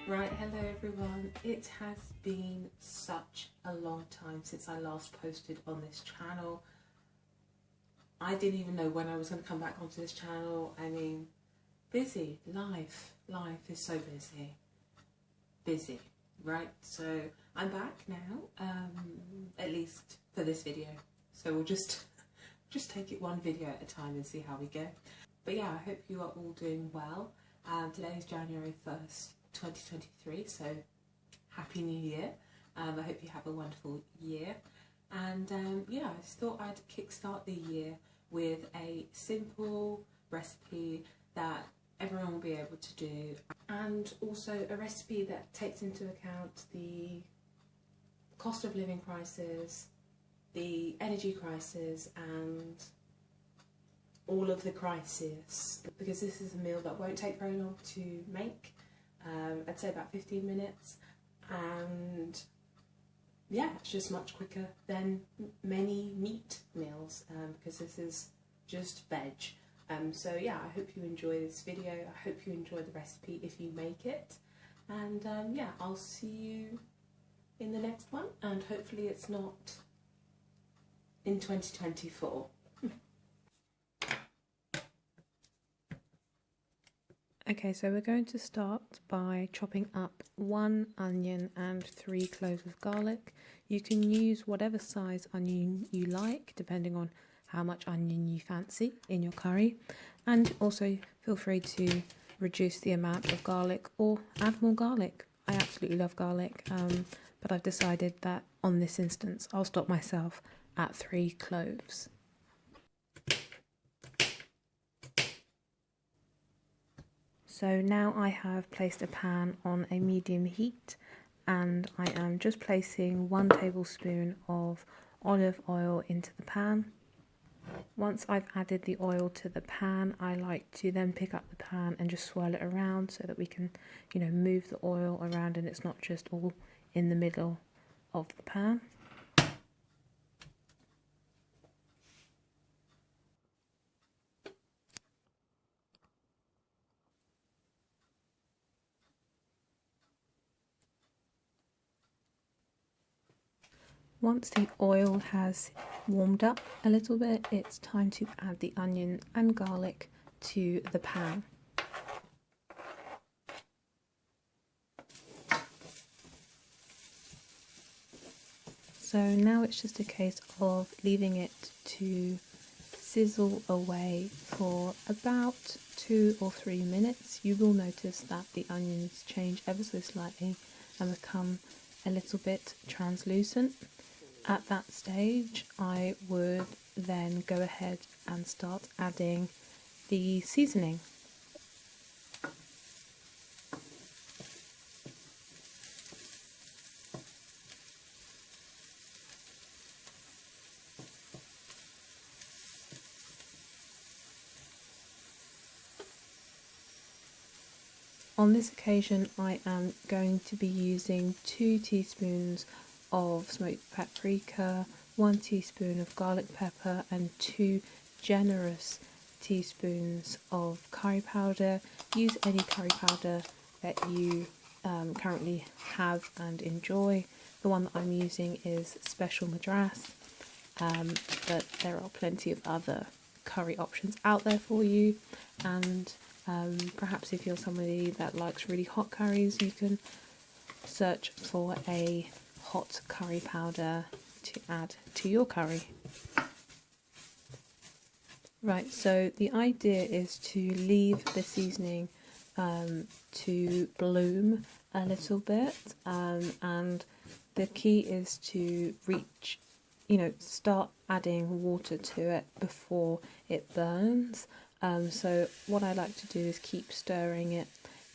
Right, hello everyone. It has been such a long time since I last posted on this channel. I didn't even know when I was going to come back onto this channel. I mean, busy, life is so busy, right? So I'm back now, at least for this video. So we'll just take it one video at a time and see how we go. But yeah, I hope you are all doing well. Today is January 1st. 2023, so happy new year. I hope you have a wonderful year, and yeah, I just thought I'd kickstart the year with a simple recipe that everyone will be able to do, and also a recipe that takes into account the cost of living crisis, the energy crisis, and all of the crises, because this is a meal that won't take very long to make. I'd say about 15 minutes, and yeah, it's just much quicker than many meat meals, because this is just veg. So yeah, I hope you enjoy this video. I hope you enjoy the recipe if you make it, and yeah, I'll see you in the next one, and hopefully it's not in 2024. Okay, so we're going to start by chopping up 1 onion and 3 cloves of garlic. You can use whatever size onion you like, depending on how much onion you fancy in your curry. And also feel free to reduce the amount of garlic or add more garlic. I absolutely love garlic, but I've decided that on this instance I'll stop myself at 3 cloves. So now I have placed a pan on a medium heat, and I am just placing 1 tablespoon of olive oil into the pan. Once I've added the oil to the pan, I like to then pick up the pan and just swirl it around so that we can, move the oil around and it's not just all in the middle of the pan. Once the oil has warmed up a little bit, it's time to add the onion and garlic to the pan. So now it's just a case of leaving it to sizzle away for about 2 or 3 minutes. You will notice that the onions change ever so slightly and become a little bit translucent. At that stage, I would then go ahead and start adding the seasoning. On this occasion, I am going to be using 2 teaspoons of smoked paprika, 1 teaspoon of garlic pepper, and 2 generous teaspoons of curry powder. Use any curry powder that you currently have and enjoy. The one that I'm using is Special Madras, but there are plenty of other curry options out there for you, and perhaps if you're somebody that likes really hot curries, you can search for a hot curry powder to add to your curry. Right, so the idea is to leave the seasoning to bloom a little bit, and the key is to start adding water to it before it burns. So what I like to do is keep stirring it,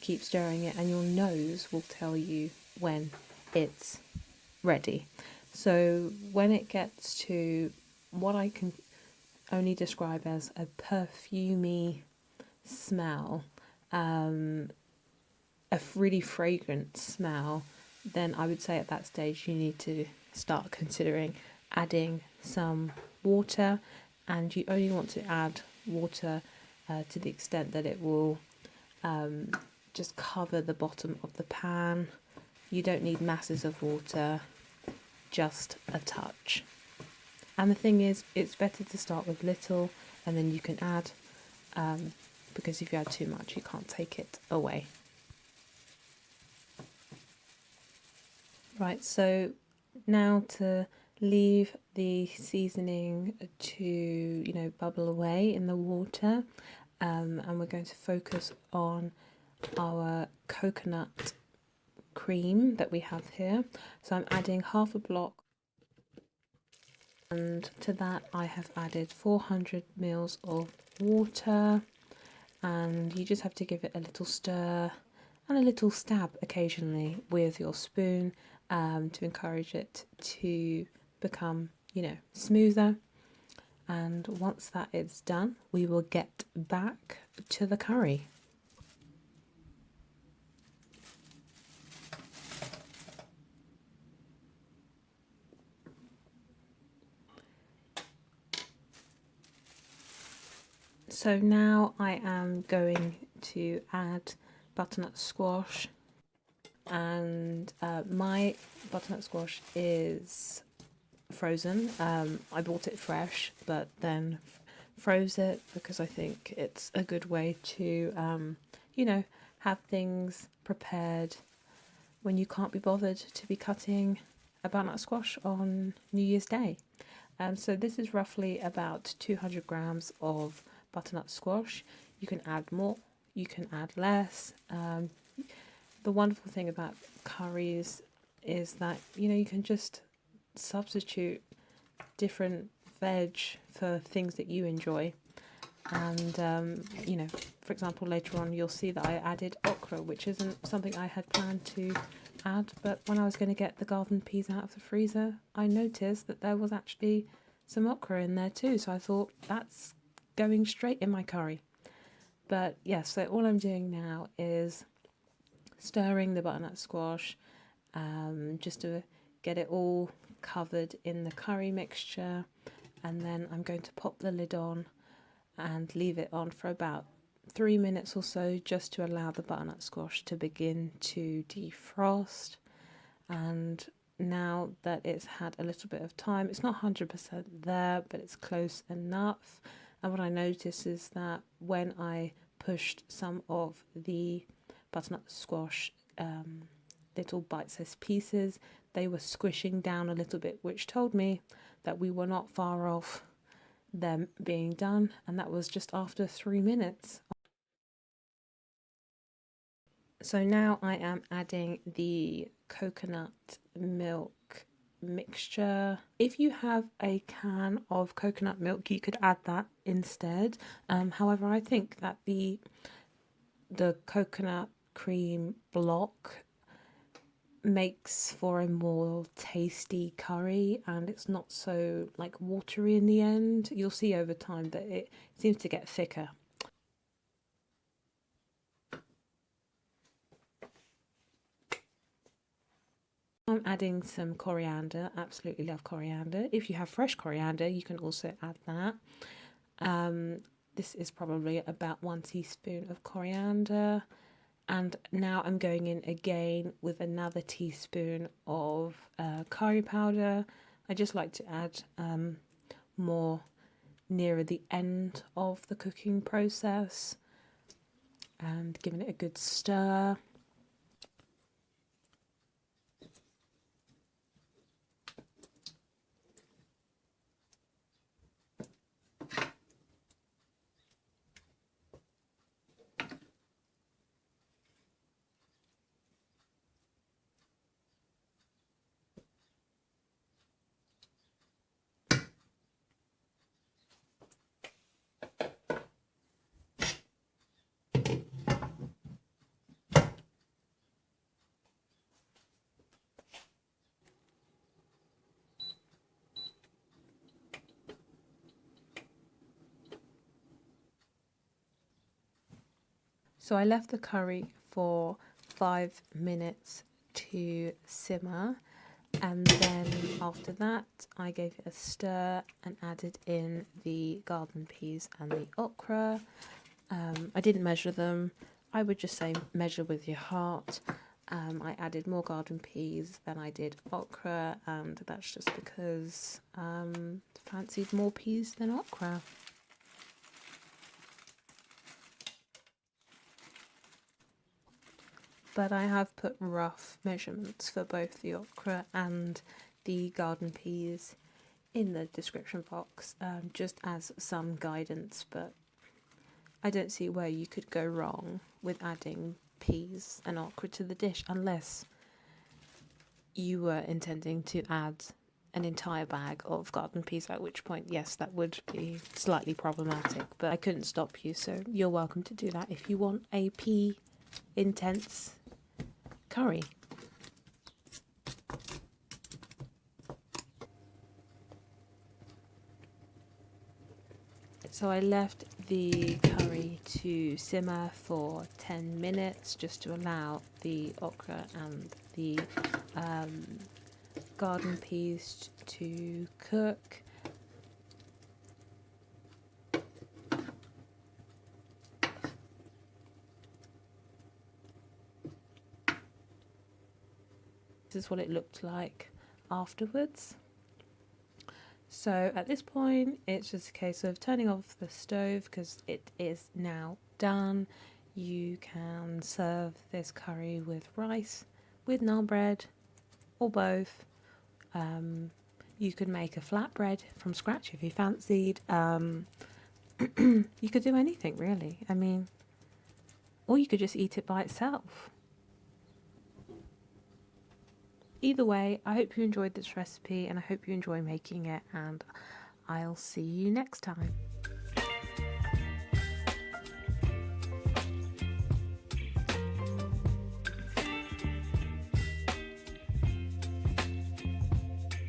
and your nose will tell you when it's ready. So when it gets to what I can only describe as a perfumey smell, a really fragrant smell, then I would say at that stage you need to start considering adding some water, and you only want to add water to the extent that it will just cover the bottom of the pan. You don't need masses of water, just a touch. And the thing is, it's better to start with little and then you can add, because if you add too much, you can't take it away. Right, so now to leave the seasoning to, bubble away in the water, and we're going to focus on our coconut cream that we have here. So I'm adding half a block, and to that I have added 400 ml of water, and you just have to give it a little stir and a little stab occasionally with your spoon to encourage it to become, smoother. And once that is done, we will get back to the curry. So now I am going to add butternut squash, and my butternut squash is frozen. I bought it fresh, but then froze it because I think it's a good way to, have things prepared when you can't be bothered to be cutting a butternut squash on New Year's Day. So this is roughly about 200 grams of butternut squash. You can add more, you can add less. The wonderful thing about curries is that, you can just substitute different veg for things that you enjoy. And, for example, later on you'll see that I added okra, which isn't something I had planned to add, but when I was going to get the garden peas out of the freezer, I noticed that there was actually some okra in there too, so I thought that's going straight in my curry. But yeah, so all I'm doing now is stirring the butternut squash, just to get it all covered in the curry mixture, and then I'm going to pop the lid on and leave it on for about 3 minutes or so, just to allow the butternut squash to begin to defrost. And now that it's had a little bit of time, it's not 100% there, but it's close enough. And what I noticed is that when I pushed some of the butternut squash little bite-sized pieces, they were squishing down a little bit, which told me that we were not far off them being done, and that was just after 3 minutes. So now I am adding the coconut milk mixture. If you have a can of coconut milk, you could add that instead. However, I think that the coconut cream block makes for a more tasty curry, and it's not so watery in the end. You'll see over time that it seems to get thicker. I'm adding some coriander. Absolutely love coriander. If you have fresh coriander, you can also add that. This is probably about 1 teaspoon of coriander. And now I'm going in again with another teaspoon of curry powder. I just like to add more nearer the end of the cooking process, and giving it a good stir. So I left the curry for 5 minutes to simmer, and then after that I gave it a stir and added in the garden peas and the okra. I didn't measure them, I would just say measure with your heart. I added more garden peas than I did okra, and that's just because fancied more peas than okra. But I have put rough measurements for both the okra and the garden peas in the description box, just as some guidance, but I don't see where you could go wrong with adding peas and okra to the dish unless you were intending to add an entire bag of garden peas, at which point, yes, that would be slightly problematic, but I couldn't stop you, so you're welcome to do that if you want a pea intense curry. So I left the curry to simmer for 10 minutes just to allow the okra and the garden peas to cook. This is what it looked like afterwards. So at this point, it's just a case of turning off the stove because it is now done. You can serve this curry with rice, with naan bread, or both. You could make a flatbread from scratch if you fancied. You could do anything really. I mean, or you could just eat it by itself. Either way, I hope you enjoyed this recipe and I hope you enjoy making it, and I'll see you next time.